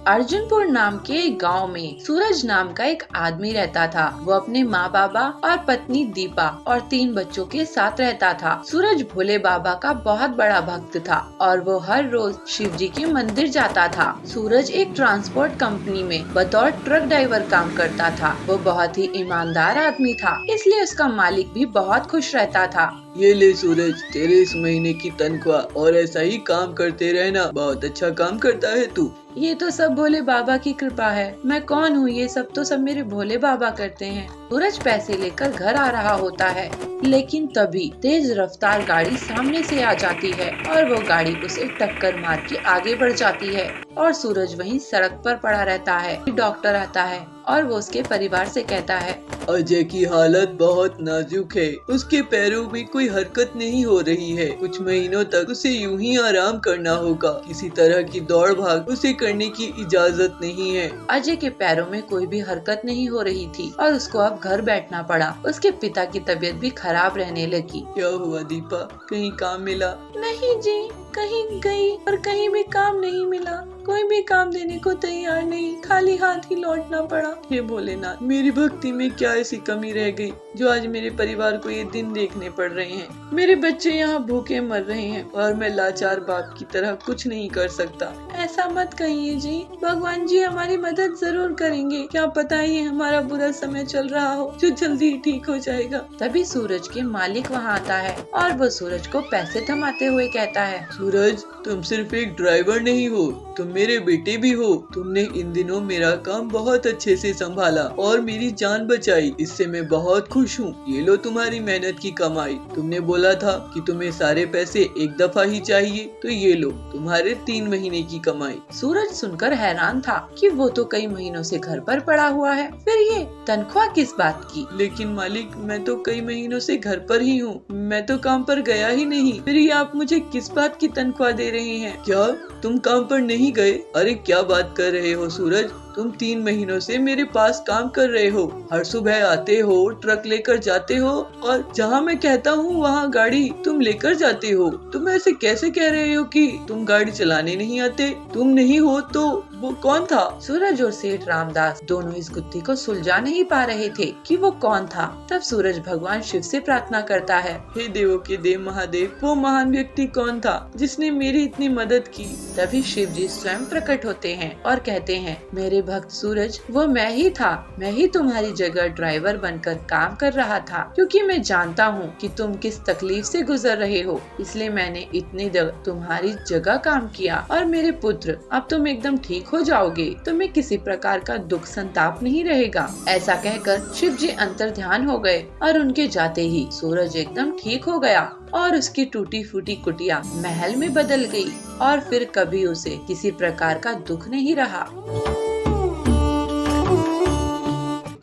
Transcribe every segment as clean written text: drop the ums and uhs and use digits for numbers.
अर्जुनपुर नाम के एक गांव में सूरज नाम का एक आदमी रहता था। वो अपने माँ बाबा और पत्नी दीपा और 3 बच्चों के साथ रहता था। सूरज भोले बाबा का बहुत बड़ा भक्त था और वो हर रोज शिव जी के मंदिर जाता था। सूरज एक ट्रांसपोर्ट कंपनी में बतौर ट्रक ड्राइवर काम करता था। वो बहुत ही ईमानदार आदमी था, इसलिए उसका मालिक भी बहुत खुश रहता था। ये ले सूरज, तेरे इस महीने की तनख्वाह, और ऐसा ही काम करते रहना, बहुत अच्छा काम करता है तू। ये तो सब भोले बाबा की कृपा है। मैं कौन हूँ, ये सब मेरे भोले बाबा करते हैं। सूरज पैसे लेकर घर आ रहा होता है, लेकिन तभी तेज रफ्तार गाड़ी सामने से आ जाती है और वो गाड़ी उसे टक्कर मार के आगे बढ़ जाती है और सूरज वहीं सड़क पर पड़ा रहता है। डॉक्टर आता है और वो उसके परिवार से कहता है, अजय की हालत बहुत नाजुक है, उसके पैरों में कोई हरकत नहीं हो रही है। कुछ महीनों तक उसे यूं ही आराम करना होगा। किसी तरह की दौड़ भाग उसे करने की इजाजत नहीं है। अजय के पैरों में कोई भी हरकत नहीं हो रही थी और उसको अब घर बैठना पड़ा। उसके पिता की तबीयत भी खराब रहने लगी। क्या हुआ दीपा, कहीं काम मिला? नहीं जी, कहीं गई और कहीं भी काम नहीं मिला। कोई भी काम देने को तैयार नहीं, खाली हाथ ही लौटना पड़ा। हे भोलेनाथ, मेरी भक्ति में क्या ऐसी कमी रह गई जो आज मेरे परिवार को ये दिन देखने पड़ रहे हैं। मेरे बच्चे यहाँ भूखे मर रहे हैं और मैं लाचार बाप की तरह कुछ नहीं कर सकता। ऐसा मत कहिए जी, भगवान जी हमारी मदद जरूर करेंगे। क्या पता ये हमारा बुरा समय चल रहा हो जो जल्दी ही ठीक हो जाएगा। तभी सूरज के मालिक वहाँ आता है और वो सूरज को पैसे थमाते हुए कहता है, सूरज, तुम सिर्फ एक ड्राइवर नहीं हो, तुम मेरे बेटे भी हो। तुमने इन दिनों मेरा काम बहुत अच्छे से संभाला और मेरी जान बचाई, इससे मैं बहुत खुश हूँ। ये लो तुम्हारी मेहनत की कमाई। तुमने बोला था कि तुम्हें सारे पैसे एक दफा ही चाहिए, तो ये लो तुम्हारे 3 महीने की कमाई। सूरज सुनकर हैरान था कि वो तो कई महीनों से घर पर पड़ा हुआ है, फिर ये तनख्वाह किस बात की? लेकिन मालिक, मैं तो कई महीनों से घर पर ही हूँ, मैं तो काम पर गया ही नहीं। फिर ये आप मुझे किस बात की तनख्वाह दे रहे हैं? क्या तुम काम पर नहीं गए? अरे क्या बात कर रहे हो सूरज, तुम 3 महीनों से मेरे पास काम कर रहे हो। हर सुबह आते हो, ट्रक लेकर जाते हो और जहाँ मैं कहता हूँ वहाँ गाड़ी तुम लेकर जाते हो। तुम ऐसे कैसे कह रहे हो कि तुम गाड़ी चलाने नहीं आते? तुम नहीं हो तो वो कौन था? सूरज और सेठ रामदास दोनों इस गुत्थी को सुलझा नहीं पा रहे थे कि वो कौन था। तब सूरज भगवान शिव से प्रार्थना करता है, हे देवों के देव महादेव, वो महान व्यक्ति कौन था जिसने मेरी इतनी मदद की? तभी शिव जी स्वयं प्रकट होते हैं और कहते हैं, मेरे भक्त सूरज, वो मैं ही था। मैं ही तुम्हारी जगह ड्राइवर बनकर काम कर रहा था, क्योंकि मैं जानता हूँ कि तुम किस तकलीफ से गुजर रहे हो, इसलिए मैंने इतनी तुम्हारी जगह काम किया। और मेरे पुत्र, अब तुम एकदम ठीक हो जाओगे, तुम्हें किसी प्रकार का दुख संताप नहीं रहेगा। ऐसा कहकर शिव जी अंतर ध्यान हो गए और उनके जाते ही सूरज एकदम ठीक हो गया और उसकी टूटी फूटी कुटिया महल में बदल गई और फिर कभी उसे किसी प्रकार का दुख नहीं रहा।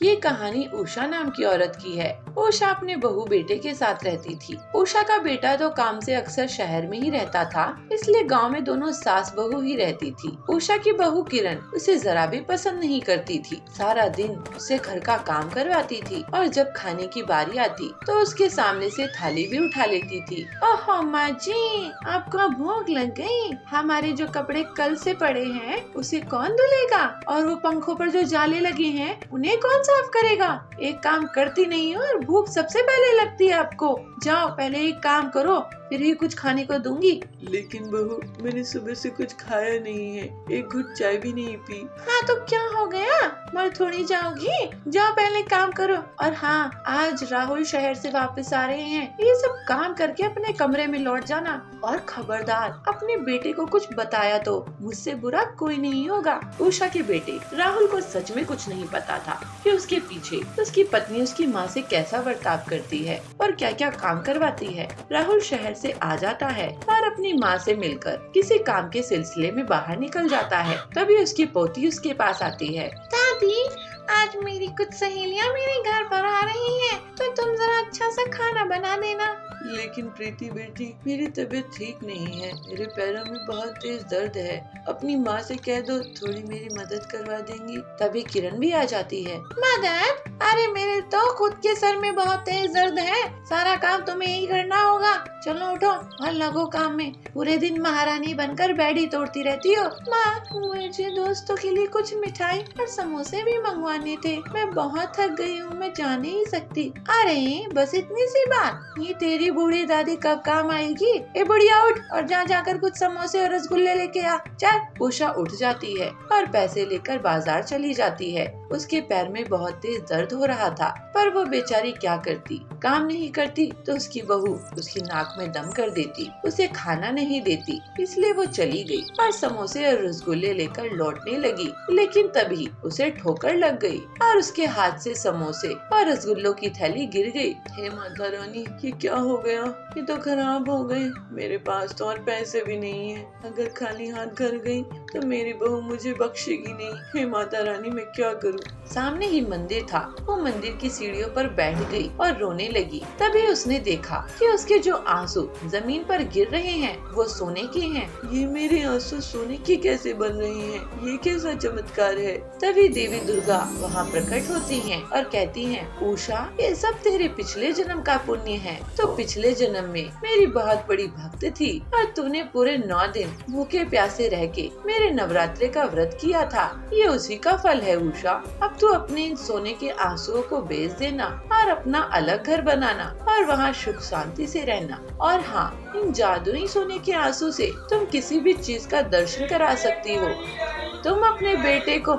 ये कहानी उषा नाम की औरत की है। उषा अपने बहू बेटे के साथ रहती थी। उषा का बेटा तो काम से अक्सर शहर में ही रहता था, इसलिए गांव में दोनों सास बहू ही रहती थी। उषा की बहू किरण उसे जरा भी पसंद नहीं करती थी। सारा दिन उसे घर का काम करवाती थी और जब खाने की बारी आती तो उसके सामने से थाली भी उठा लेती थी। ओहो माँ जी, आपको भूख लग गई? हमारे जो कपड़े कल से पड़े हैं उसे कौन धुलेगा? और वो पंखों पर जो जाले लगे हैं उन्हें कौन साफ करेगा? एक काम करती नहीं हो और भूख सबसे पहले लगती है आपको। जाओ पहले एक काम करो, फिर ही कुछ खाने को दूंगी। लेकिन बहू, मैंने सुबह से कुछ खाया नहीं है, एक घुट चाय भी नहीं पी। हाँ तो क्या हो गया, मर थोड़ी जाओगी? जाओ पहले काम करो। और हाँ, आज राहुल शहर से वापस आ रहे हैं, ये सब काम करके अपने कमरे में लौट जाना। और खबरदार, अपने बेटे को कुछ बताया तो मुझसे बुरा कोई नहीं होगा। उषा के बेटे राहुल को सच में कुछ नहीं पता था कि उसके पीछे उसकी पत्नी उसकी माँ से कैसा बर्ताव करती है और क्या क्या काम करवाती है। राहुल शहर से आ जाता है और अपनी माँ से मिलकर किसी काम के सिलसिले में बाहर निकल जाता है। तभी उसकी पोती उसके पास आती है। दादी, आज मेरी कुछ सहेलियाँ मेरे घर पर आ रही हैं, तो तुम जरा अच्छा सा खाना बना देना। लेकिन प्रीति बेटी, मेरी तबीयत ठीक नहीं है, मेरे पैरों में बहुत तेज दर्द है। अपनी माँ से कह दो, थोड़ी मेरी मदद करवा देंगी। तभी किरण भी आ जाती है। मदद? अरे मेरे तो खुद के सर में बहुत तेज दर्द है, सारा काम तुम्हें ही करना होगा। चलो उठो और लगो काम में, पूरे दिन महारानी बनकर बेड़ी तोड़ती रहती हो। माँ, मुझे दोस्तों के लिए कुछ मिठाई और समोसे भी मंगवाने थे, मैं बहुत थक गई हूँ, मैं जा नहीं सकती। अरे बस इतनी सी बात, ये तेरी बूढ़ी दादी कब काम आएगी? ए बुढ़िया उठ और जाकर कुछ समोसे और रसगुल्ले लेके आ। चल। उषा उठ जाती है और पैसे लेकर बाजार चली जाती है। उसके पैर में बहुत तेज दर्द हो रहा था, पर वो बेचारी क्या करती, काम नहीं करती तो उसकी बहू उसकी नाक में दम कर देती, उसे खाना नहीं देती, इसलिए वो चली गई और समोसे और रसगुल्ले लेकर लौटने लगी। लेकिन तभी उसे ठोकर लग गई और उसके हाथ से समोसे और रसगुल्लों की थैली गिर गई। हे माता रानी, ये क्या हो गया? ये तो खराब हो गए। मेरे पास तो और पैसे भी नहीं है, अगर खाली हाथ घर गई तो मेरी बहू मुझे बख्शेगी नहीं। हे माता रानी, मैं क्या करूं? सामने ही मंदिर था, वो मंदिर की सीढ़ियों पर बैठ गई और रोने लगी। तभी उसने देखा कि उसके जो आंसू जमीन पर गिर रहे हैं वो सोने के हैं। ये मेरे आंसू सोने के कैसे बन रहे हैं? ये कैसा चमत्कार है? तभी देवी दुर्गा वहाँ प्रकट होती हैं और कहती हैं, उषा, ये सब तेरे पिछले जन्म का पुण्य है। तो पिछले जन्म में मेरी बहुत बड़ी भक्त थी और तूने पूरे 9 दिन भूखे प्यासे रह के मेरे नवरात्रे का व्रत किया था, ये उसी का फल है उषा। अब तू अपने इन सोने के आंसुओं को बेच देना और अपना अलग घर बनाना और वहाँ सुख शांति से रहना। और हाँ, इन जादुई सोने के आंसू से तुम किसी भी चीज का दर्शन करा सकती हो। तुम अपने बेटे को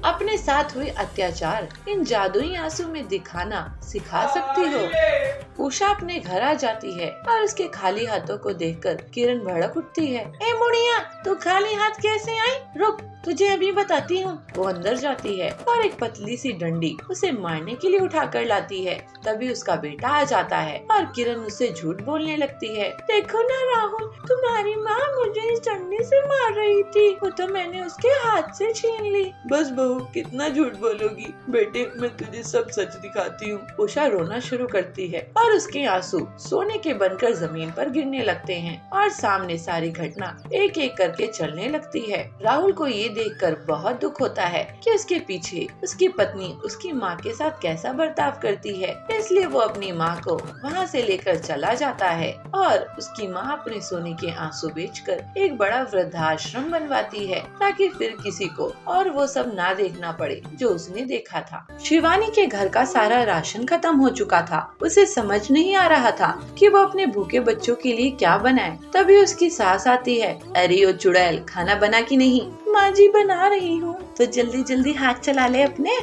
अपने साथ हुए अत्याचार इन जादुई आंसू में दिखाना सिखा सकती हो। उषा अपने घर आ जाती है और उसके खाली हाथों को देखकर किरण भड़क उठती है। ए मुड़िया, तू खाली हाथ कैसे आई? रुक, तुझे अभी बताती हूँ। वो अंदर जाती है और एक पतली सी डंडी उसे मारने के लिए उठा कर लाती है। तभी उसका बेटा आ जाता है और किरण उसे झूठ बोलने लगती है। देखो ना राहुल, तुम्हारी माँ मुझे इस डंडी से मार रही थी, वो तो मैंने उसके हाथ से छीन ली। बस बहू, कितना झूठ बोलोगी? बेटे, मैं तुझे सब सच दिखाती हूँ। उषा रोना शुरू करती है और उसके आंसू सोने के बनकर जमीन पर गिरने लगते हैं और सामने सारी घटना एक एक करके चलने लगती है। राहुल को ये देखकर बहुत दुख होता है कि उसके पीछे उसकी पत्नी उसकी माँ के साथ कैसा बर्ताव करती है, इसलिए वो अपनी माँ को वहाँ से लेकर चला जाता है और उसकी माँ अपने सोने के आंसू बेचकर एक बड़ा वृद्धाश्रम बनवाती है ताकि फिर किसी को और वो सब ना देखना पड़े जो उसने देखा था। शिवानी के घर का सारा राशन खत्म हो चुका था, उसे समझ नहीं आ रहा था कि वो अपने भूखे बच्चों के लिए क्या बनाए। तभी उसकी सास आती है। अरे ओ चुड़ैल, खाना बना कि नहीं? माँ जी, बना रही हूँ। तो जल्दी जल्दी हाथ चला ले अपने।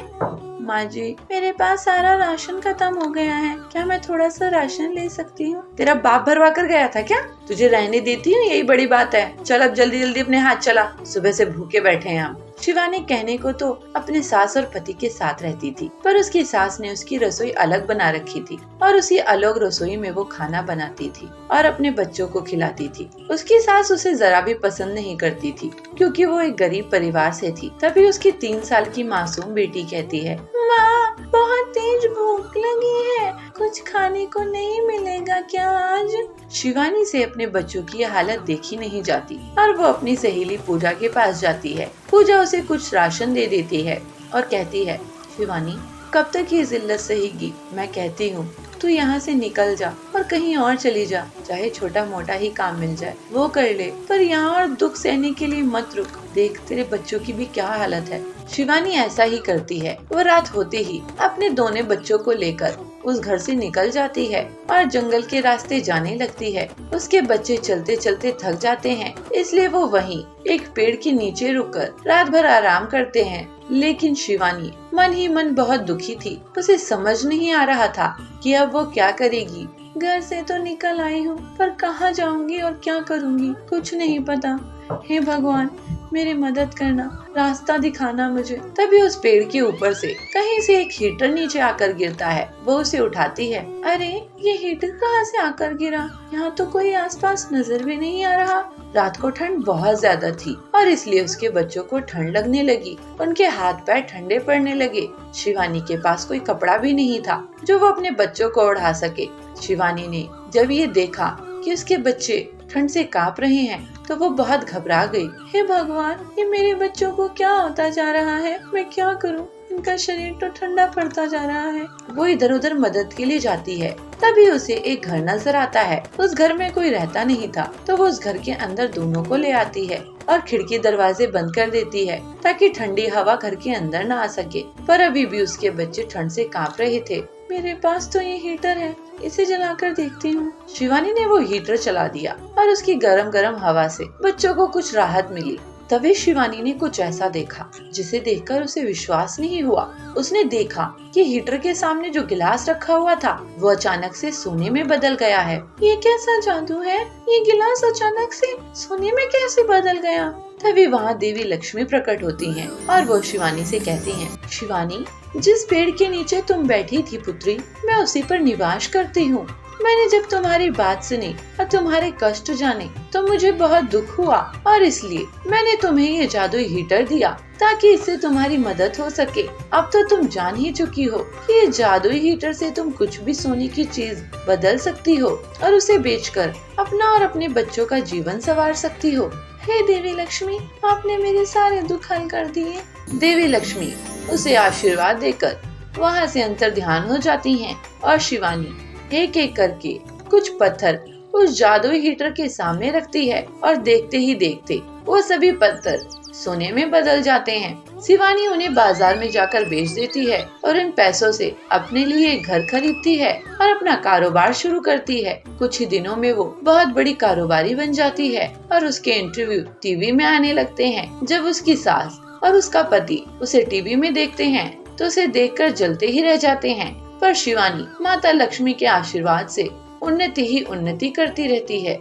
माँ जी, मेरे पास सारा राशन खत्म हो गया है, क्या मैं थोड़ा सा राशन ले सकती हूँ? तेरा बाप भरवा कर गया था क्या? तुझे रहने देती हूँ, यही बड़ी बात है। चल अब जल्दी जल्दी अपने हाथ चला, सुबह से भूखे बैठे हैं हम। शिवानी कहने को तो अपने सास और पति के साथ रहती थी, पर उसकी सास ने उसकी रसोई अलग बना रखी थी और उसी अलग रसोई में वो खाना बनाती थी और अपने बच्चों को खिलाती थी। उसकी सास उसे जरा भी पसंद नहीं करती थी क्योंकि वो एक गरीब परिवार से थी। तभी उसकी 3 साल की मासूम बेटी कहती है, माँ, बहुत तेज भूख लगी है, कुछ खाने को नहीं मिलेगा क्या आज? शिवानी से अपने बच्चों की हालत देखी नहीं जाती और वो अपनी सहेली पूजा के पास जाती है। पूजा उसे कुछ राशन दे देती है और कहती है, शिवानी, कब तक ये जिल्लत सहेगी? मैं कहती हूँ तू यहाँ से निकल जा और कहीं और चली जा, चाहे छोटा मोटा ही काम मिल जाए वो कर ले, पर यहाँ और दुख सहने के लिए मत रुक। देख तेरे बच्चों की भी क्या हालत है। शिवानी ऐसा ही करती है। वो रात होते ही अपने दोनों बच्चों को लेकर उस घर से निकल जाती है और जंगल के रास्ते जाने लगती है। उसके बच्चे चलते चलते थक जाते हैं, इसलिए वो वहीं एक पेड़ के नीचे रुककर रात भर आराम करते हैं। लेकिन शिवानी मन ही मन बहुत दुखी थी। उसे समझ नहीं आ रहा था कि अब वो क्या करेगी। घर से तो निकल आई हूँ, पर कहाँ जाऊंगी और क्या करूँगी कुछ नहीं पता। हे भगवान, मेरी मदद करना, रास्ता दिखाना मुझे। तभी उस पेड़ के ऊपर से कहीं से एक हीटर नीचे आकर गिरता है। वो उसे उठाती है। अरे ये हीटर कहाँ से आकर गिरा? यहाँ तो कोई आसपास नजर भी नहीं आ रहा। रात को ठंड बहुत ज्यादा थी और इसलिए उसके बच्चों को ठंड लगने लगी। उनके हाथ पैर ठंडे पड़ने लगे। शिवानी के पास कोई कपड़ा भी नहीं था जो वो अपने बच्चों को ओढ़ा सके। शिवानी ने जब ये देखा कि उसके बच्चे ठंड से कांप रहे हैं तो वो बहुत घबरा गई। हे भगवान, ये मेरे बच्चों को क्या होता जा रहा है? मैं क्या करूं? इनका शरीर तो ठंडा पड़ता जा रहा है। वो इधर उधर मदद के लिए जाती है। तभी उसे एक घर नजर आता है। उस घर में कोई रहता नहीं था तो वो उस घर के अंदर दोनों को ले आती है और खिड़की दरवाजे बंद कर देती है ताकि ठंडी हवा घर के अंदर न आ सके। पर अभी भी उसके बच्चे ठंड से कांप रहे थे। मेरे पास तो ये हीटर है, इसे जलाकर देखती हूँ। शिवानी ने वो हीटर चला दिया और उसकी गरम गरम हवा से बच्चों को कुछ राहत मिली। तभी शिवानी ने कुछ ऐसा देखा जिसे देखकर उसे विश्वास नहीं हुआ। उसने देखा कि हीटर के सामने जो गिलास रखा हुआ था वो अचानक से सोने में बदल गया है। ये कैसा जादू है? ये गिलास अचानक से सोने में कैसे बदल गया? तभी वहाँ देवी लक्ष्मी प्रकट होती हैं और वो शिवानी से कहती हैं, शिवानी, जिस पेड़ के नीचे तुम बैठी थी पुत्री, मैं उसी पर निवास करती हूँ। मैंने जब तुम्हारी बात सुनी और तुम्हारे कष्ट जाने तो मुझे बहुत दुख हुआ और इसलिए मैंने तुम्हें ये जादुई हीटर दिया ताकि इससे तुम्हारी मदद हो सके। अब तो तुम जान ही चुकी हो कि ये जादुई हीटर से तुम कुछ भी सोने की चीज बदल सकती हो और उसे बेचकर अपना और अपने बच्चों का जीवन संवार सकती हो। हे देवी लक्ष्मी, आपने मेरे सारे दुख हल कर दिए। देवी लक्ष्मी उसे आशीर्वाद देकर वहाँ से अंतर ध्यान हो जाती हैं और शिवानी एक एक करके कुछ पत्थर उस जादुई हीटर के सामने रखती है और देखते ही देखते वो सभी पत्थर सोने में बदल जाते हैं। शिवानी उन्हें बाजार में जाकर बेच देती है और इन पैसों से अपने लिए एक घर खरीदती है और अपना कारोबार शुरू करती है। कुछ ही दिनों में वो बहुत बड़ी कारोबारी बन जाती है और उसके इंटरव्यू टीवी में आने लगते हैं। जब उसकी सास और उसका पति उसे टीवी में देखते हैं तो उसे देखकर जलते ही रह जाते हैं। पर शिवानी माता लक्ष्मी के आशीर्वाद से उन्नति ही उन्नति करती रहती है।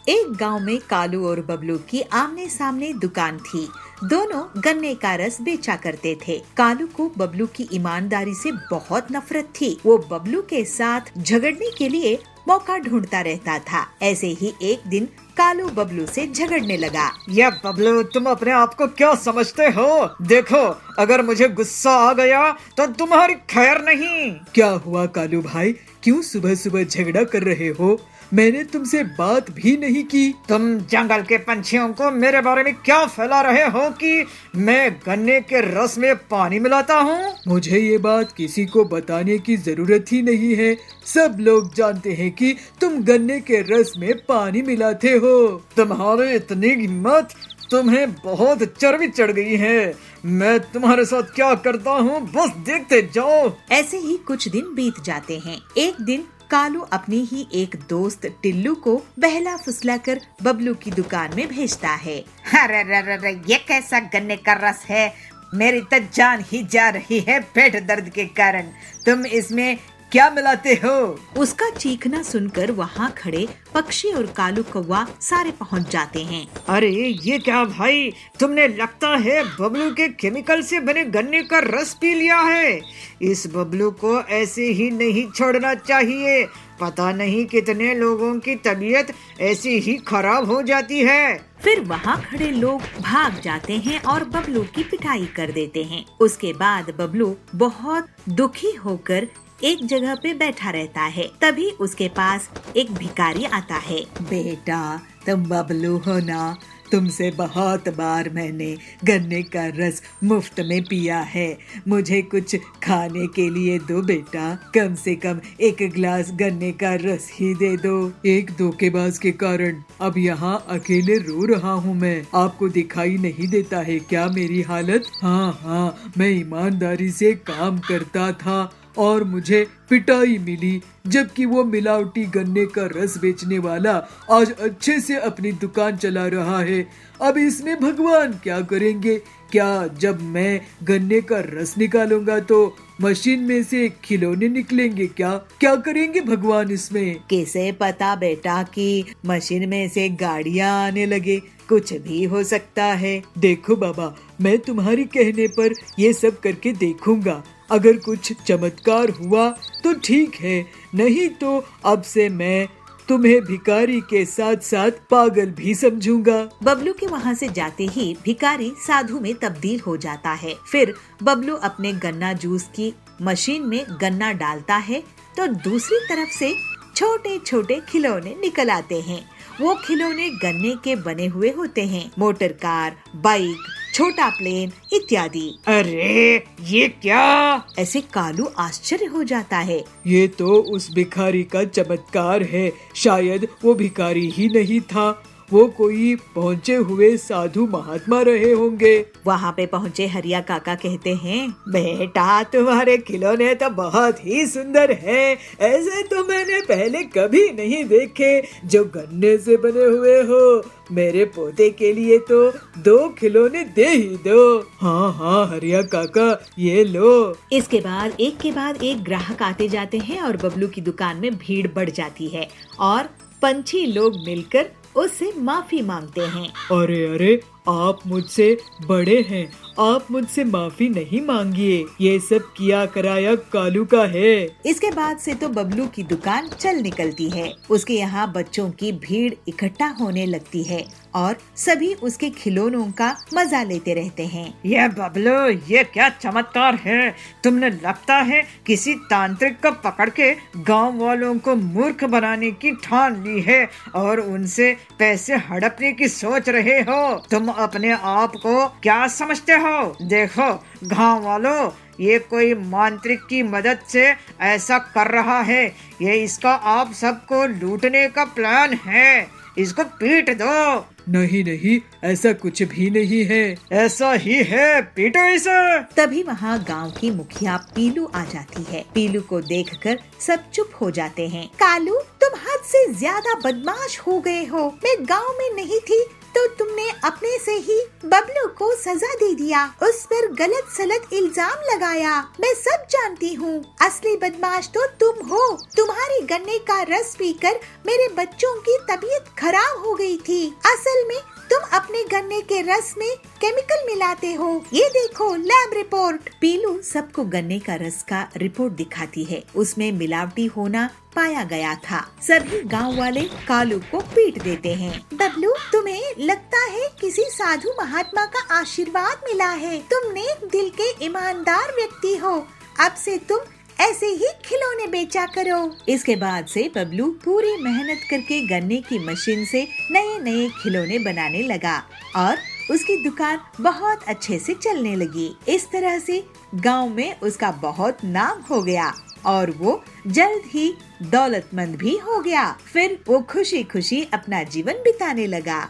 एक गांव में कालू और बबलू की आमने सामने दुकान थी। दोनों गन्ने का रस बेचा करते थे। कालू को बबलू की ईमानदारी से बहुत नफरत थी। वो बबलू के साथ झगड़ने के लिए मौका ढूंढता रहता था। ऐसे ही एक दिन कालू बबलू से झगड़ने लगा। ये बबलू, तुम अपने आप को क्या समझते हो? देखो, अगर मुझे गुस्सा आ गया तो तुम्हारी खैर नहीं। क्या हुआ कालू भाई, क्यों सुबह सुबह झगड़ा कर रहे हो? मैंने तुमसे बात भी नहीं की। तुम जंगल के पंछियों को मेरे बारे में क्या फैला रहे हो कि मैं गन्ने के रस में पानी मिलाता हूँ? मुझे ये बात किसी को बताने की जरूरत ही नहीं है। सब लोग जानते हैं कि तुम गन्ने के रस में पानी मिलाते हो। तुम्हारी इतनी हिम्मत, तुम्हें बहुत चर्बी चढ़ गई है। मैं तुम्हारे साथ क्या करता हूँ बस देखते जाओ। ऐसे ही कुछ दिन बीत जाते हैं। एक दिन कालू अपनी ही एक दोस्त टिल्लू को बहला फुसला कर बबलू की दुकान में भेजता है। अरे ये कैसा गन्ने का रस है? मेरी तो जान ही जा रही है पेट दर्द के कारण। तुम इसमें क्या मिलाते हो? उसका चीखना सुनकर वहाँ खड़े पक्षी और कालू कौवा सारे पहुँच जाते हैं। अरे ये क्या भाई, तुमने लगता है बबलू के केमिकल से बने गन्ने का रस पी लिया है। इस बबलू को ऐसे ही नहीं छोड़ना चाहिए। पता नहीं कितने लोगों की तबीयत ऐसी ही खराब हो जाती है। फिर वहाँ खड़े लोग भाग जाते हैं और बबलू की पिटाई कर देते हैं। उसके बाद बबलू बहुत दुखी होकर एक जगह पे बैठा रहता है। तभी उसके पास एक भिखारी आता है। बेटा, तुम बबलू हो ना? तुमसे बहुत बार मैंने गन्ने का रस मुफ्त में पिया है। मुझे कुछ खाने के लिए दो बेटा, कम से कम एक गिलास गन्ने का रस ही दे दो। एक धोखेबाज के कारण अब यहाँ अकेले रो रहा हूँ मैं। आपको दिखाई नहीं देता है क्या मेरी हालत? हाँ, मैं ईमानदारी से काम करता था और मुझे पिटाई मिली, जबकि वो मिलावटी गन्ने का रस बेचने वाला आज अच्छे से अपनी दुकान चला रहा है। अब इसमें भगवान क्या करेंगे? क्या जब मैं गन्ने का रस निकालूंगा तो मशीन में से खिलौने निकलेंगे? क्या करेंगे भगवान इसमें? किसे पता बेटा कि मशीन में से गाड़ियाँ आने लगे, कुछ भी हो सकता है। देखो बाबा, मैं तुम्हारी कहने पर ये सब करके देखूंगा। अगर कुछ चमत्कार हुआ तो ठीक है, नहीं तो अब से मैं तुम्हें भिखारी के साथ साथ पागल भी समझूंगा। बबलू के वहाँ से जाते ही भिखारी साधु में तब्दील हो जाता है। फिर बबलू अपने गन्ना जूस की मशीन में गन्ना डालता है तो दूसरी तरफ से छोटे छोटे खिलौने निकल आते हैं। वो खिलौने गन्ने के बने हुए होते हैं, मोटर कार, बाइक, छोटा प्लेन इत्यादि। अरे ये क्या? ऐसे कालू आश्चर्य हो जाता है। ये तो उस भिखारी का चमत्कार है। शायद वो भिखारी ही नहीं था, वो कोई पहुँचे हुए साधु महात्मा रहे होंगे। वहाँ पे पहुँचे हरिया काका कहते हैं, बेटा तुम्हारे खिलौने तो बहुत ही सुंदर हैं। ऐसे तो मैंने पहले कभी नहीं देखे जो गन्ने से बने हुए हो। मेरे पोते के लिए तो 2 खिलौने दे ही दो। हाँ हरिया काका, ये लो। इसके बाद एक ग्राहक आते जाते हैं और बबलू की दुकान में भीड़ बढ़ जाती है और पंछी लोग मिलकर उससे माफी मांगते हैं। अरे आप मुझसे बड़े हैं, आप मुझसे माफी नहीं मांगिए, ये सब किया कराया कालू का है। इसके बाद से तो बबलू की दुकान चल निकलती है। उसके यहाँ बच्चों की भीड़ इकट्ठा होने लगती है और सभी उसके खिलौनों का मजा लेते रहते हैं। ये बबलू, ये क्या चमत्कार है? तुमने लगता है किसी तांत्रिक को पकड़ के गांव वालों को मूर्ख बनाने की ठान ली है और उनसे पैसे हड़पने की सोच रहे हो। तुम अपने आप को क्या समझते हो? देखो गांव वालों, ये कोई मांत्रिक की मदद से ऐसा कर रहा है। ये इसका आप सबको लूटने का प्लान है। इसको पीट दो। नहीं, ऐसा कुछ भी नहीं है। ऐसा ही है, पीटो इसे। तभी वहाँ गांव की मुखिया पीलू आ जाती है। पीलू को देखकर सब चुप हो जाते हैं। कालू, तुम हद से ज्यादा बदमाश हो गए हो। मैं गांव में नहीं थी तो तुमने अपने से ही बबलू को सजा दे दिया, उस पर गलत सलत इल्जाम लगाया। मैं सब जानती हूँ, असली बदमाश तो तुम हो। तुम्हारी गन्ने का रस पीकर मेरे बच्चों की तबीयत खराब हो गई थी। असल में तुम अपने गन्ने के रस में केमिकल मिलाते हो। ये देखो लैब रिपोर्ट। पीलू सबको गन्ने का रस का रिपोर्ट दिखाती है। उसमें मिलावटी होना पाया गया था। सभी गांव वाले कालू को पीट देते हैं। बबलू, तुम्हें लगता है किसी साधु महात्मा का आशीर्वाद मिला है। तुम नेक दिल के ईमानदार व्यक्ति हो। अब से तुम ऐसे ही खिलौने बेचा करो। इसके बाद से बबलू पूरी मेहनत करके गन्ने की मशीन से नए नए खिलौने बनाने लगा और उसकी दुकान बहुत अच्छे से चलने लगी। इस तरह से गांव में उसका बहुत नाम हो गया और वो जल्द ही दौलतमंद भी हो गया। फिर वो खुशी खुशी अपना जीवन बिताने लगा।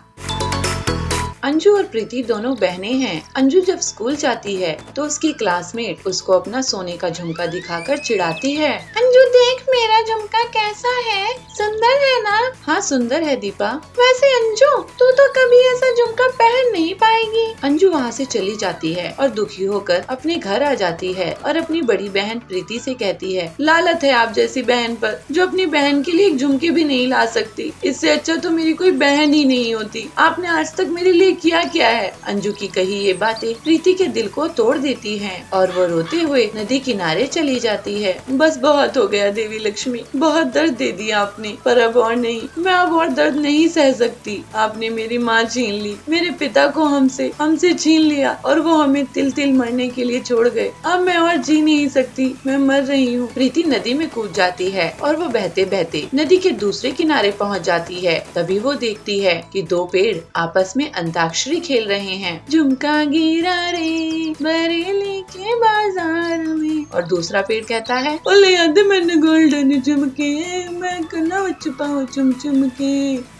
अंजू और प्रीति दोनों बहनें हैं। अंजू जब स्कूल जाती है तो उसकी क्लासमेट उसको अपना सोने का झुमका दिखाकर चिढ़ाती है। अंजू देख, मेरा झुमका कैसा है, सुंदर है ना? हाँ सुंदर है दीपा। वैसे अंजू, तू तो कभी ऐसा झुमका पहन नहीं पाएगी। अंजू वहाँ से चली जाती है और दुखी होकर अपने घर आ जाती है और अपनी बड़ी बहन प्रीति से कहती है, लालत है आप जैसी बहन पर, जो अपनी बहन के लिए एक झुमके भी नहीं ला सकती। इससे अच्छा तो मेरी कोई बहन ही नहीं होती। आपने आज तक मेरे लिए किया क्या है? अंजू की कही ये बातें प्रीति के दिल को तोड़ देती हैं और वो रोते हुए नदी किनारे चली जाती है। बस बहुत हो गया देवी लक्ष्मी, बहुत दर्द दे दिया आपने, पर अब और नहीं, मैं अब और दर्द नहीं सह सकती। आपने मेरी माँ छीन ली, मेरे पिता को हमसे छीन लिया और वो हमें तिल तिल मरने के लिए छोड़ गए। अब मैं और जी नहीं सकती, मैं मर रही हूँ। प्रीति नदी में कूद जाती है और वो बहते बहते नदी के दूसरे किनारे पहुँच जाती है। तभी वो देखती है कि 2 पेड़ आपस में अंताक्षरी खेल रहे हैं। झुमका गिरा रे बरेली के बाजार में। और दूसरा पेड़ कहता है, ओले याद मैंने गोल्डन झुमके, मैं कना छुपाऊं चुम चुम के।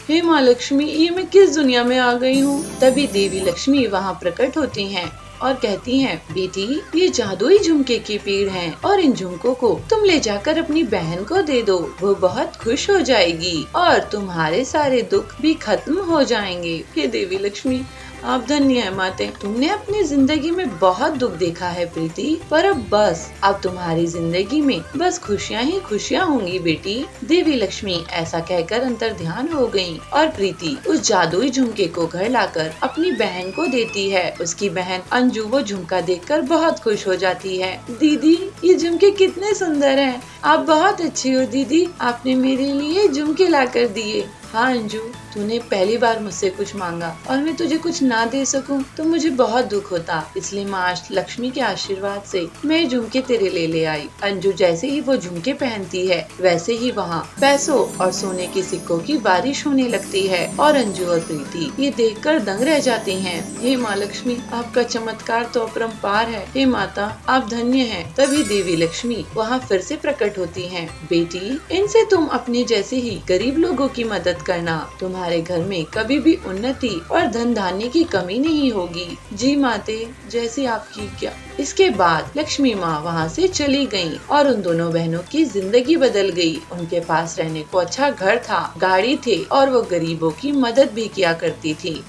हे माँ लक्ष्मी, ये मैं किस दुनिया में आ गई हूँ? तभी देवी लक्ष्मी वहाँ प्रकट होती हैं और कहती हैं, बेटी ये जादुई झुमके की पेड़ हैं और इन झुमकों को तुम ले जाकर अपनी बहन को दे दो, वो बहुत खुश हो जाएगी और तुम्हारे सारे दुख भी खत्म हो जाएंगे। हे देवी लक्ष्मी, आप धन्य है माते, तुमने अपनी जिंदगी में बहुत दुख देखा है प्रीति, पर अब तुम्हारी जिंदगी में बस खुशियाँ ही खुशियाँ होंगी बेटी। देवी लक्ष्मी ऐसा कहकर अंतर ध्यान हो गयी और प्रीति उस जादुई झुमके को घर लाकर अपनी बहन को देती है। उसकी बहन अंजू वो झुमका देखकर बहुत खुश हो जाती है। दीदी ये झुमके कितने सुंदर हैं, आप बहुत अच्छी हो दीदी, आपने मेरे लिए झुमके ला कर दिए। हाँ अंजू, तूने पहली बार मुझसे कुछ मांगा और मैं तुझे कुछ ना दे सकूं तो मुझे बहुत दुख होता, इसलिए माँ आज लक्ष्मी के आशीर्वाद से मैं झुमके तेरे ले आई। अंजू जैसे ही वो झुमके पहनती है वैसे ही वहाँ पैसों और सोने के सिक्कों की बारिश होने लगती है और अंजू और प्रीति ये देखकर दंग रह जाती हैं। हे माँ लक्ष्मी, आपका चमत्कार तो अपरंपार है। हे माता, आप धन्य हैं। तभी देवी लक्ष्मी वहाँ फिर से प्रकट होती हैं। बेटी, इनसे तुम अपने जैसे ही गरीब लोगों की मदद करना, तुम्हारे घर में कभी भी उन्नति और धन धान्य की कमी नहीं होगी। जी माते, जैसी आपकी क्या। इसके बाद लक्ष्मी माँ वहाँ से चली गयी और उन दोनों बहनों की जिंदगी बदल गयी। उनके पास रहने को अच्छा घर था, गाड़ी थे और वो गरीबों की मदद भी किया करती थी।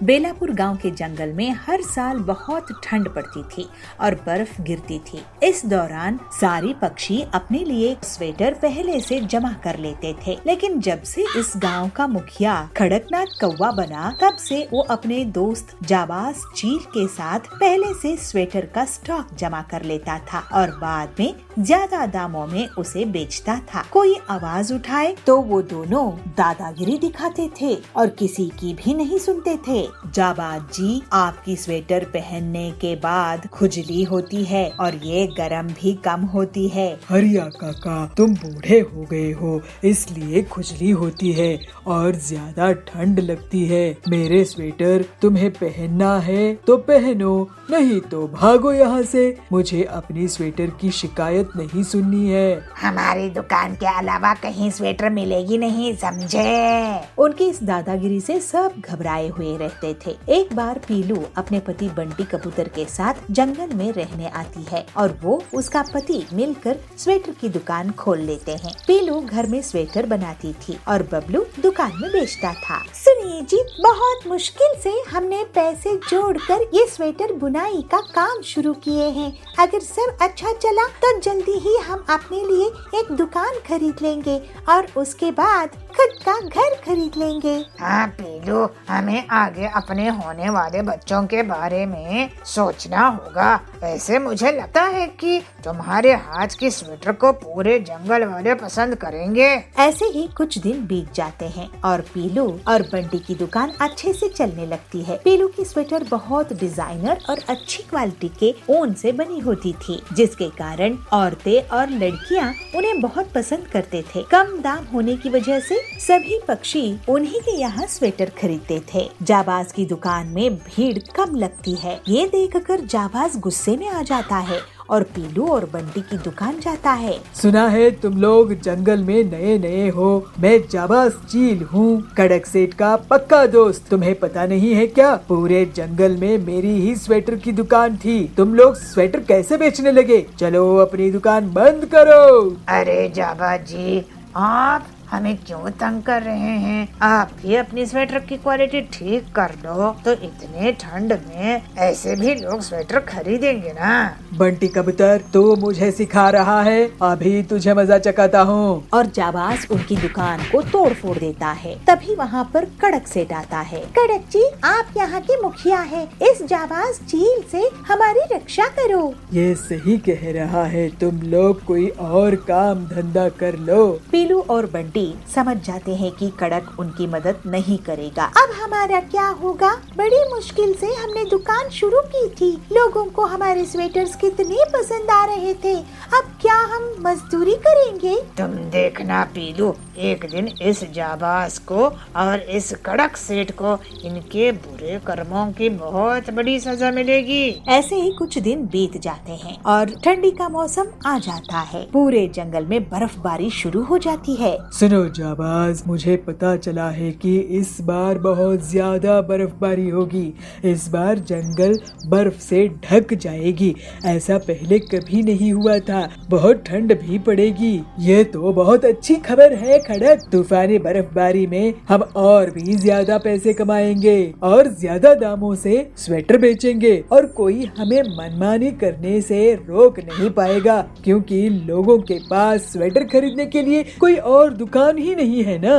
बेलापुर गांव के जंगल में हर साल बहुत ठंड पड़ती थी और बर्फ गिरती थी। इस दौरान सारे पक्षी अपने लिए स्वेटर पहले से जमा कर लेते थे, लेकिन जब से इस गांव का मुखिया कड़कनाथ कौवा बना तब से वो अपने दोस्त जाबाज चील के साथ पहले से स्वेटर का स्टॉक जमा कर लेता था और बाद में ज्यादा दामों में उसे बेचता था। कोई आवाज उठाए तो वो दोनों दादागिरी दिखाते थे और किसी की भी नहीं सुनते थे। जाबाज जी, आपकी स्वेटर पहनने के बाद खुजली होती है और ये गर्म भी कम होती है। हरिया काका, तुम बूढ़े हो गए हो इसलिए खुजली होती है और ज्यादा ठंड लगती है। मेरे स्वेटर तुम्हें पहनना है तो पहनो, नहीं तो भागो यहाँ से। मुझे अपनी स्वेटर की शिकायत नहीं सुननी है। हमारी दुकान के अलावा कहीं स्वेटर मिलेगी नहीं, समझे? उनकी इस दादागिरी से सब घबराए हुए रहते थे। एक बार पीलू अपने पति बंटी कबूतर के साथ जंगल में रहने आती है और वो उसका पति मिलकर स्वेटर की दुकान खोल लेते हैं। पीलू घर में स्वेटर बनाती थी और बबलू दुकान में बेचता था। सुनिए जी, बहुत मुश्किल से हमने पैसे जोड़कर ये स्वेटर बुनाई का काम शुरू किए हैं। अगर सब अच्छा चला तो जल्दी ही हम अपने लिए एक दुकान खरीद लेंगे और उसके बाद खुद का घर खरीद लेंगे। हाँ पीलू, हमें आगे अपने होने वाले बच्चों के बारे में सोचना होगा। वैसे मुझे लगता है कि तुम्हारे हाथ की स्वेटर को पूरे जंगल वाले पसंद करेंगे। ऐसे ही कुछ दिन बीत जाते हैं और पीलू और बंटी की दुकान अच्छे से चलने लगती है। पीलू की स्वेटर बहुत डिजाइनर और अच्छी क्वालिटी के ऊन से बनी होती थी, जिसके कारण औरतें और लड़कियां उन्हें बहुत पसंद करते थे। कम दाम होने की वजह से सभी पक्षी उन्हीं के यहाँ स्वेटर खरीदते थे। जाबाज की दुकान में भीड़ कम लगती है। ये देखकर जाबाज गुस्से में आ जाता है और पीलू और बंटी की दुकान जाता है। सुना है तुम लोग जंगल में नए नए हो, मैं जाबाज चील हूँ, कड़क सेठ का पक्का दोस्त। तुम्हें पता नहीं है क्या, पूरे जंगल में मेरी ही स्वेटर की दुकान थी। तुम लोग स्वेटर कैसे बेचने लगे? चलो अपनी दुकान बंद करो। अरे जाबाज जी, आप हमें क्यों तंग कर रहे हैं? आप भी अपनी स्वेटर की क्वालिटी ठीक कर लो तो इतने ठंड में ऐसे भी लोग स्वेटर खरीदेंगे ना। बंटी कबूतर, तू मुझे सिखा रहा है, अभी तुझे मजा चखाता हूँ। और जाबाज उनकी दुकान को तोड़ फोड़ देता है। तभी वहाँ पर कड़क सेठ आता है। कड़क जी, आप यहाँ के मुखिया हैं, इस जाबाज चील से हमारी रक्षा करो। ये सही कह रहा है, तुम लोग कोई और काम धंधा कर लो। पीलू और बंटी समझ जाते हैं कि कड़क उनकी मदद नहीं करेगा। अब हमारा क्या होगा? बड़ी मुश्किल से हमने दुकान शुरू की थी, लोगों को हमारे स्वेटर्स कितने पसंद आ रहे थे, अब क्या हम मजदूरी करेंगे? तुम देखना पीलू, एक दिन इस जाबाज को और इस कड़क सेठ को इनके बुरे कर्मों की बहुत बड़ी सजा मिलेगी। ऐसे ही कुछ दिन बीत जाते हैं और ठंडी का मौसम आ जाता है। पूरे जंगल में बर्फबारी शुरू हो जाती है। सुनो जाबाज, मुझे पता चला है कि इस बार बहुत ज्यादा बर्फबारी होगी। इस बार जंगल बर्फ से ढक जाएगी। ऐसा पहले कभी नहीं हुआ था। बहुत ठंड भी पड़ेगी। ये तो बहुत अच्छी खबर है खड़क। तूफानी बर्फबारी में हम और भी ज्यादा पैसे कमाएंगे और ज्यादा दामों से स्वेटर बेचेंगे और कोई हमें मनमानी करने से रोक नहीं पाएगा, क्योंकि लोगों के पास स्वेटर खरीदने के लिए कोई और दुकान ही नहीं है ना।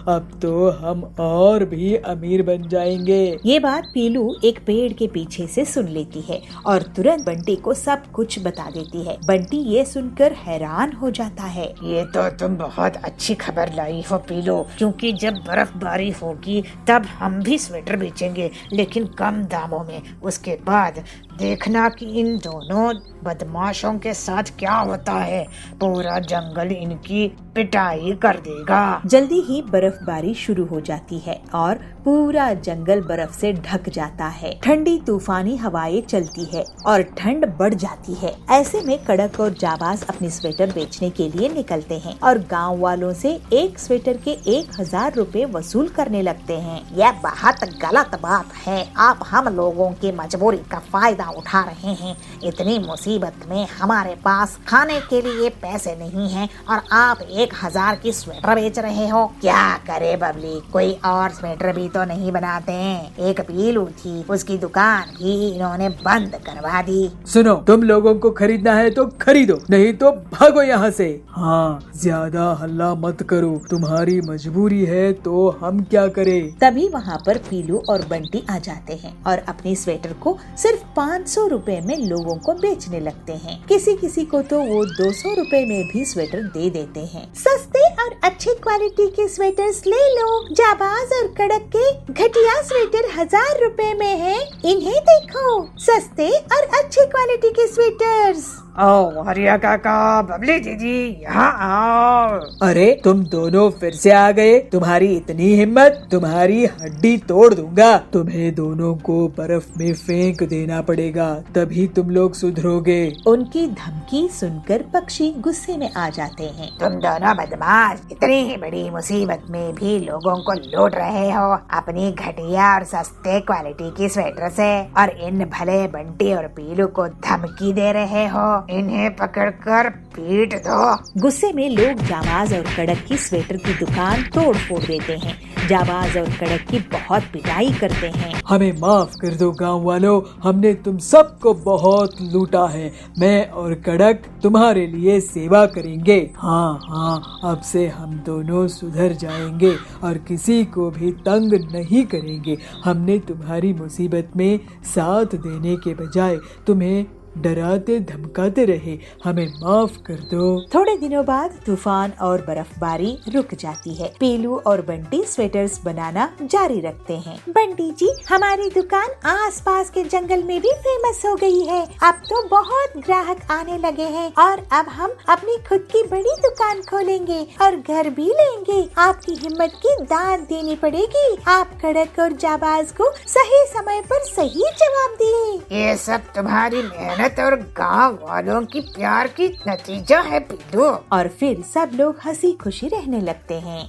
अब तो हम और भी अमीर बन जाएंगे। ये बात पीलू एक पेड़ के पीछे से सुन लेती है और तुरंत बंटी को सब कुछ बता देती है। बंटी ये सुनकर हैरान हो जाता है। ये तो तुम बहुत अच्छी खबर लाई हो पीलू, क्योंकि जब बर्फबारी होगी तब हम भी स्वेटर बेचेंगे, लेकिन कम दामों में। उसके बाद देखना कि इन दोनों बदमाशों के साथ क्या होता है। पूरा जंगल इनकी पिटाई कर देगा। जल्दी ही बर्फबारी शुरू हो जाती है और पूरा जंगल बर्फ से ढक जाता है। ठंडी तूफानी हवाएं चलती है और ठंड बढ़ जाती है। ऐसे में कड़क और जाबाज अपनी स्वेटर बेचने के लिए निकलते हैं और गांव वालों से एक स्वेटर के 1000 रुपए वसूल करने लगते हैं। यह बहुत गलत बात है। आप हम लोगों की मजबूरी का फायदा उठा रहे हैं। इतनी मुसीबत में हमारे पास खाने के लिए पैसे नहीं हैं और आप 1000 की स्वेटर बेच रहे हो। क्या करे बबली, कोई और स्वेटर भी तो नहीं बनाते हैं। एक पीलू थी, उसकी दुकान भी इन्होंने बंद करवा दी। सुनो, तुम लोगों को खरीदना है तो खरीदो, नहीं तो भागो यहाँ से। हाँ, ज्यादा हल्ला मत करो। तुम्हारी मजबूरी है तो हम क्या करें। तभी वहाँ पर पीलू और बंटी आ जाते हैं और अपनी स्वेटर को सिर्फ 500 रुपए में लोगों को बेचने लगते हैं। किसी किसी को तो वो 200 रुपए में भी स्वेटर दे देते हैं। सस्ते और अच्छी क्वालिटी के स्वेटर्स ले लो। जाबाज और कड़क के घटिया स्वेटर 1000 रुपए में है। इन्हें देखो, सस्ते और अच्छी क्वालिटी के स्वेटर्स। ओ हरिया काका, बबली दीदी, यहाँ आओ। अरे तुम दोनों फिर से आ गए। तुम्हारी इतनी हिम्मत, तुम्हारी हड्डी तोड़ दूंगा। तुम्हें दोनों को बर्फ में फेंक देना पड़ेगा, तभी तुम लोग सुधरोगे। उनकी धमकी सुनकर पक्षी गुस्से में आ जाते हैं। तुम दोनों बदमाश इतनी ही बड़ी मुसीबत में भी लोगों को लूट रहे हो अपनी घटिया और सस्ते क्वालिटी की स्वेटर से, और इन भले बंटी और पीलू को धमकी दे रहे हो। इन्हें पकड़कर पीट दो। गुस्से में लोग जाबाज और कड़क की स्वेटर की दुकान तोड़ फोड़ देते हैं। जाबाज और कड़क की बहुत पिटाई करते हैं। हमें माफ कर दो गांव वालों, हमने तुम सबको बहुत लूटा है। मैं और कड़क तुम्हारे लिए सेवा करेंगे। हाँ हाँ, अब से हम दोनों सुधर जाएंगे और किसी को भी तंग नहीं करेंगे। हमने तुम्हारी मुसीबत में साथ देने के बजाय तुम्हें डराते धमकाते रहे। हमें माफ कर दो। थोड़े दिनों बाद तूफान और बर्फबारी रुक जाती है। पीलू और बंटी स्वेटर्स बनाना जारी रखते हैं। बंटी जी, हमारी दुकान आसपास के जंगल में भी फेमस हो गई है। अब तो बहुत ग्राहक आने लगे हैं और अब हम अपनी खुद की बड़ी दुकान खोलेंगे और घर भी लेंगे। आपकी हिम्मत की दाद देनी पड़ेगी। आप कड़क और जाबाज को सही समय पर सही जवाब दिए। ये सब तुम्हारी मेहनत और गांव वालों की प्यार की नतीजा है पीलू। और फिर सब लोग हंसी खुशी रहने लगते हैं।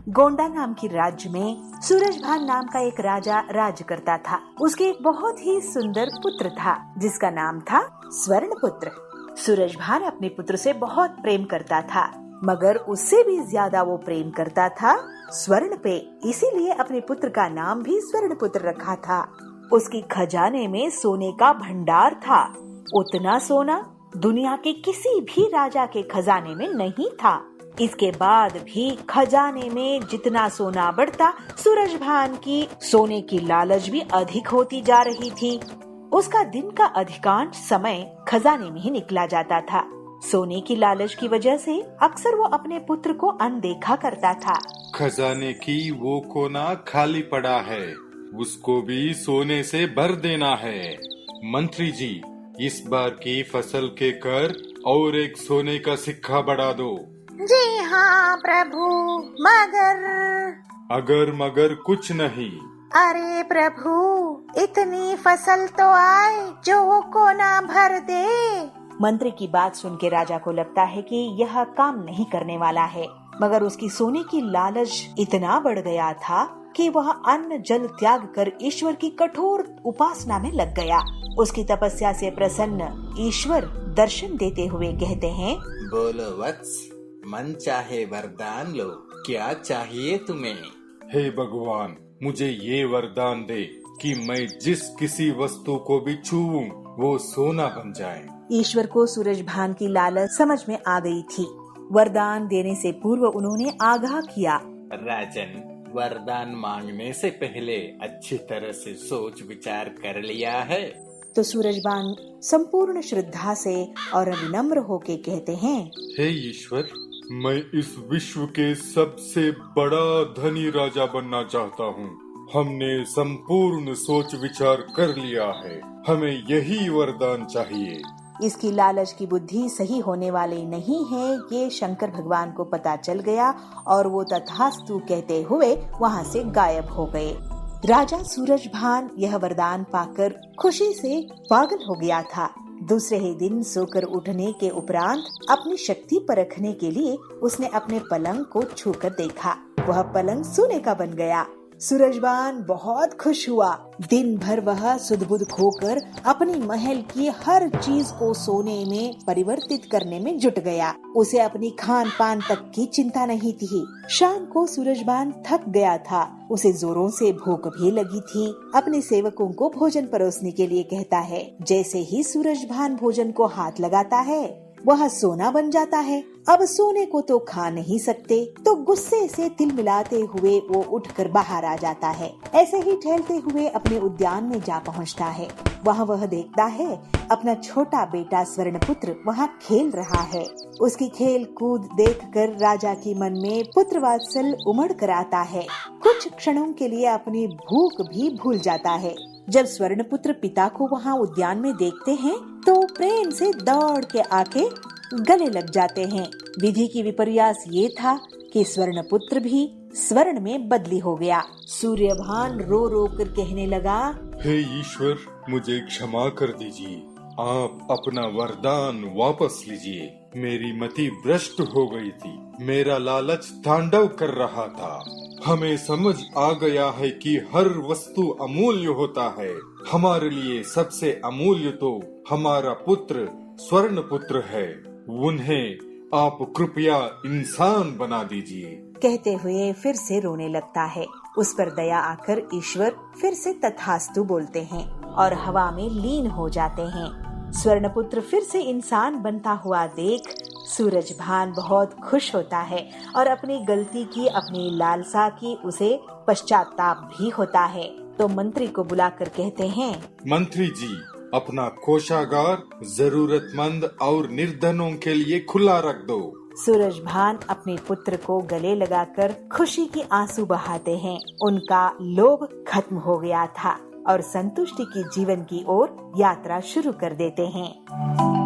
गोंडा नाम की राज्य में सूरजभान नाम का एक राजा राज करता था। उसके एक बहुत ही सुंदर पुत्र था जिसका नाम था स्वर्णपुत्र। सूरजभान अपने पुत्र से बहुत प्रेम करता था, मगर उससे भी ज्यादा वो प्रेम करता था स्वर्ण पे। इसीलिए अपने पुत्र का नाम भी स्वर्णपुत्र रखा था। उसकी खजाने में सोने का भंडार था। उतना सोना दुनिया के किसी भी राजा के खजाने में नहीं था। इसके बाद भी खजाने में जितना सोना बढ़ता, सूरजभान की सोने की लालच भी अधिक होती जा रही थी। उसका दिन का अधिकांश समय खजाने में ही निकला जाता था। सोने की लालच की वजह से अक्सर वो अपने पुत्र को अनदेखा करता था। खजाने की वो कोना खाली पड़ा है, उसको भी सोने से भर देना है। मंत्री जी, इस बार की फसल के कर और एक सोने का सिक्का बढ़ा दो। जी हाँ प्रभु, अगर मगर कुछ नहीं। अरे प्रभु, इतनी फसल तो आए जो वो कोना भर दे। मंत्री की बात सुन के राजा को लगता है कि यह काम नहीं करने वाला है, मगर उसकी सोने की लालच इतना बढ़ गया था कि वह अन्न जल त्याग कर ईश्वर की कठोर उपासना में लग गया। उसकी तपस्या से प्रसन्न ईश्वर दर्शन देते हुए कहते हैं, बोलो वत्स, मन चाहे वरदान लो, क्या चाहिए तुम्हें? हे भगवान, मुझे ये वरदान दे कि मैं जिस किसी वस्तु को भी छूऊं वो सोना बन जाए। ईश्वर को सूरजभान की लालच समझ में आ गई थी। वरदान देने से पूर्व उन्होंने आगाह किया, राजन, वरदान मांगने से पहले अच्छी तरह से सोच विचार कर लिया है? तो सूरजभान संपूर्ण श्रद्धा से और विनम्र होके कहते हैं, हे ईश्वर, मैं इस विश्व के सबसे बड़ा धनी राजा बनना चाहता हूँ। हमने संपूर्ण सोच विचार कर लिया है, हमें यही वरदान चाहिए। इसकी लालच की बुद्धि सही होने वाली नहीं है, ये शंकर भगवान को पता चल गया और वो तथास्तु कहते हुए वहाँ से गायब हो गए। राजा सूरजभान यह वरदान पाकर खुशी से पागल हो गया था। दूसरे ही दिन सोकर उठने के उपरांत अपनी शक्ति परखने के लिए उसने अपने पलंग को छूकर देखा। वह पलंग सोने का बन गया। सूरजभान बहुत खुश हुआ। दिन भर वह सुध-बुध खोकर अपनी महल की हर चीज को सोने में परिवर्तित करने में जुट गया। उसे अपनी खान पान तक की चिंता नहीं थी। शाम को सूरजभान थक गया था, उसे जोरों से भूख भी लगी थी। अपने सेवकों को भोजन परोसने के लिए कहता है। जैसे ही सूरजभान भोजन को हाथ लगाता है वह सोना बन जाता है। अब सोने को तो खा नहीं सकते, तो गुस्से से तिलमिलाते हुए वो उठकर बाहर आ जाता है। ऐसे ही टहलते हुए अपने उद्यान में जा पहुंचता है। वहाँ वह देखता है अपना छोटा बेटा स्वर्णपुत्र वहाँ खेल रहा है। उसकी खेल कूद देखकर राजा की मन में पुत्र वात्सल उमड़ कर आता है। कुछ क्षणों के लिए अपनी भूख भी भूल जाता है। जब स्वर्णपुत्र पिता को वहाँ उद्यान में देखते हैं तो प्रेम से दौड़ के आके गले लग जाते हैं। विधि की विपर्यास ये था कि स्वर्णपुत्र भी स्वर्ण में बदली हो गया। सूर्यभान रो रो कर कहने लगा, हे ईश्वर, मुझे क्षमा कर दीजिए, आप अपना वरदान वापस लीजिए। मेरी मति भ्रष्ट हो गई थी, मेरा लालच तांडव कर रहा था। हमें समझ आ गया है कि हर वस्तु अमूल्य होता है। हमारे लिए सबसे अमूल्य तो हमारा पुत्र स्वर्ण पुत्र है। उन्हें आप कृपया इंसान बना दीजिए। कहते हुए फिर से रोने लगता है। उस पर दया आकर ईश्वर फिर से तथास्तु बोलते हैं और हवा में लीन हो जाते हैं। स्वर्णपुत्र फिर से इंसान बनता हुआ देख सूरजभान बहुत खुश होता है और अपनी गलती की, अपनी लालसा की उसे पश्चाताप भी होता है। तो मंत्री को बुलाकर कहते हैं, मंत्री जी, अपना कोषागार जरूरतमंद और निर्धनों के लिए खुला रख दो। सूरजभान अपने पुत्र को गले लगाकर खुशी के आंसू बहाते हैं। उनका लोभ खत्म हो गया था और संतुष्टि की जीवन की ओर यात्रा शुरू कर देते हैं।